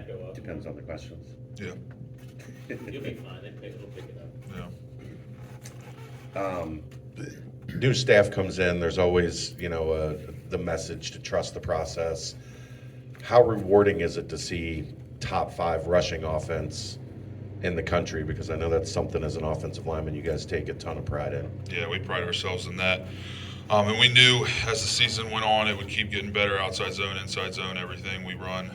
might go up. Depends on the questions. Yeah. You'll be fine. It'll pick it up. Yeah. New staff comes in, there's always, the message to trust the process. How rewarding is it to see top 5 rushing offense in the country? Because I know that's something as an offensive lineman you guys take a ton of pride in. Yeah, we pride ourselves in that. And we knew as the season went on, it would keep getting better, outside zone, inside zone, everything we run.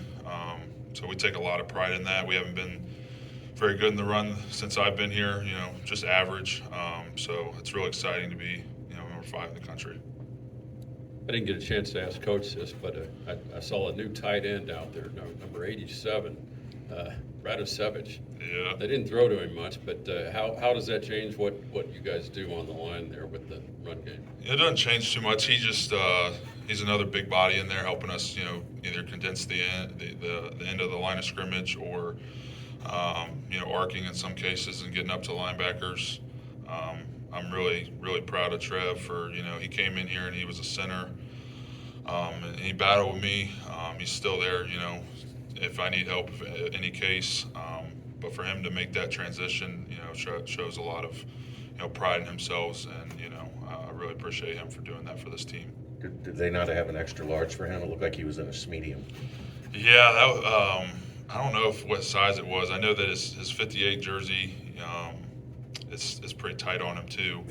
So we take a lot of pride in that. We haven't been very good in the run since I've been here, just average. So it's really exciting to be, number 5 in the country. I didn't get a chance to ask Coach this, but I saw a new tight end out there, number 87, Radosevich. Yeah. They didn't throw to him much, but how does that change what you guys do on the line there with the run game? It doesn't change too much. He just he's another big body in there helping us, either condense the end of the line of scrimmage or arcing in some cases and getting up to linebackers. I'm really, really proud of Trev for, he came in here and he was a center, and he battled with me. He's still there, if I need help in any case. But for him to make that transition, shows a lot of, pride in himself, and, I really appreciate him for doing that for this team. Did they not have an extra large for him? It looked like he was in a medium. Yeah, that, I don't know what size it was. I know that his 58 jersey, it's pretty tight on him too.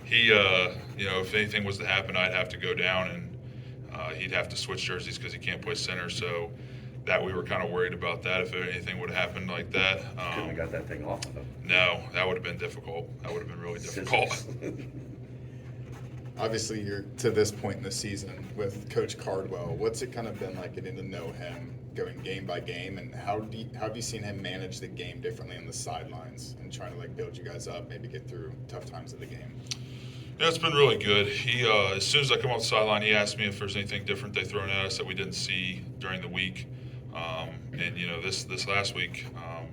He, if anything was to happen, I'd have to go down and he'd have to switch jerseys because he can't play center. So that we were kind of worried about that if anything would have happened like that. Couldn't have got that thing off of him. No, that would have been difficult. That would have been really difficult. Obviously, you're to this point in the season with Coach Cardwell. What's it kind of been like getting to know him, going game by game, and how have you seen him manage the game differently on the sidelines and trying to build you guys up, maybe get through tough times of the game? Yeah, it's been really good. He, as soon as I come off the sideline, he asked me if there's anything different they thrown at us that we didn't see during the week. And this last week,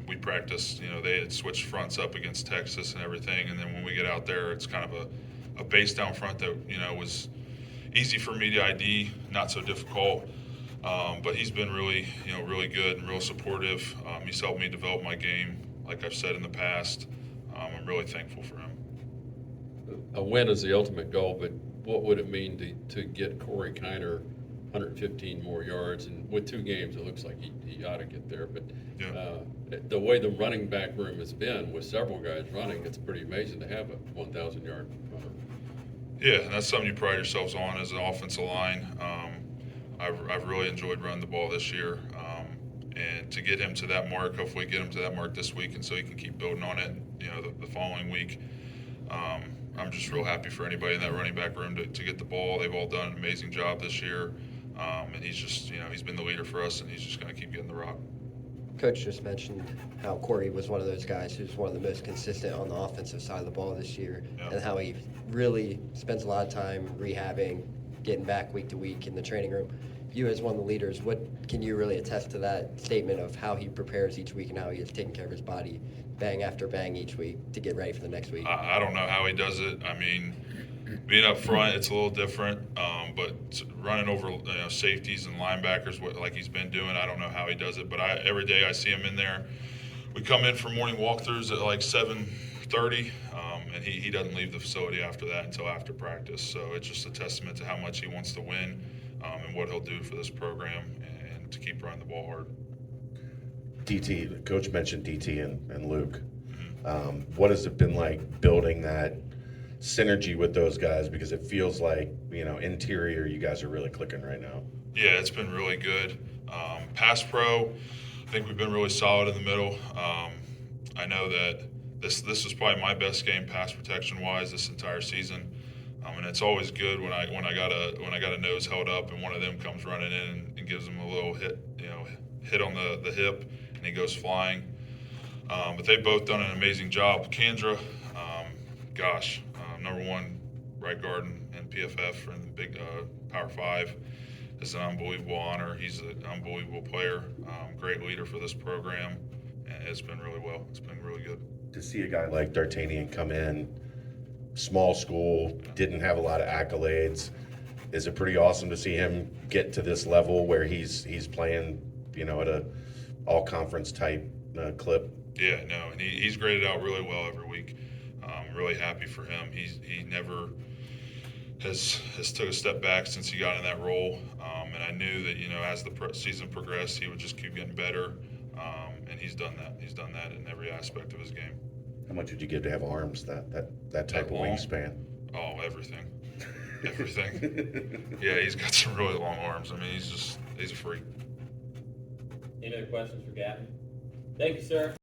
we practiced. They had switched fronts up against Texas and everything, and then when we get out there, it's kind of a base down front that was easy for me to ID, not so difficult. But he's been really really good and real supportive. He's helped me develop my game, like I've said in the past. I'm really thankful for him. A win is the ultimate goal, but what would it mean to get Corey Kiner 115 more yards? And with 2 games, it looks like he ought to get there. But the way the running back room has been with several guys running, it's pretty amazing to have a 1,000-yard runner. Yeah, and that's something you pride yourselves on as an offensive line. I've really enjoyed running the ball this year. And to get him to that mark, hopefully get him to that mark this week, and so he can keep building on it, the following week. I'm just real happy for anybody in that running back room to get the ball. They've all done an amazing job this year. And he's just, he's been the leader for us, and he's just going to keep getting the rock. Coach just mentioned how Corey was one of those guys who's one of the most consistent on the offensive side of the ball this year, and how he really spends a lot of time rehabbing, getting back week to week in the training room. You as one of the leaders, what can you really attest to that statement of how he prepares each week and how he is taking care of his body, bang after bang each week to get ready for the next week? I don't know how he does it. I mean, being up front, it's a little different, but running over safeties and linebackers like he's been doing, I don't know how he does it. But every day I see him in there. We come in for morning walkthroughs at like 7:30, and he doesn't leave the facility after that until after practice. So it's just a testament to how much he wants to win, and what he'll do for this program and to keep running the ball hard. DT, Coach mentioned DT and Luke. What has it been like building that synergy with those guys? Because it feels like, interior, you guys are really clicking right now. Yeah, it's been really good. Pass pro, I think we've been really solid in the middle. I know that this is probably my best game pass protection wise this entire season. And it's always good when I got a nose held up and one of them comes running in and gives them a little hit on the hip and he goes flying. But they've both done an amazing job. Kendra, number 1 right guard in PFF and the big Power 5 is an unbelievable honor. He's an unbelievable player, great leader for this program, and it's been really well. It's been really good. To see a guy like D'Artagnan come in, small school, didn't have a lot of accolades, is it pretty awesome to see him get to this level where he's playing at a all conference type clip. Yeah, no, and he's graded out really well every week. Really happy for him. He never has took a step back since he got in that role, and I knew that as the season progressed, he would just keep getting better, and he's done that. He's done that in every aspect of his game. How much would you give to have arms that type of Long? wingspan? Oh, everything, everything. Yeah, he's got some really long arms. I mean, he's a freak. Any other questions for Gavin? Thank you, sir.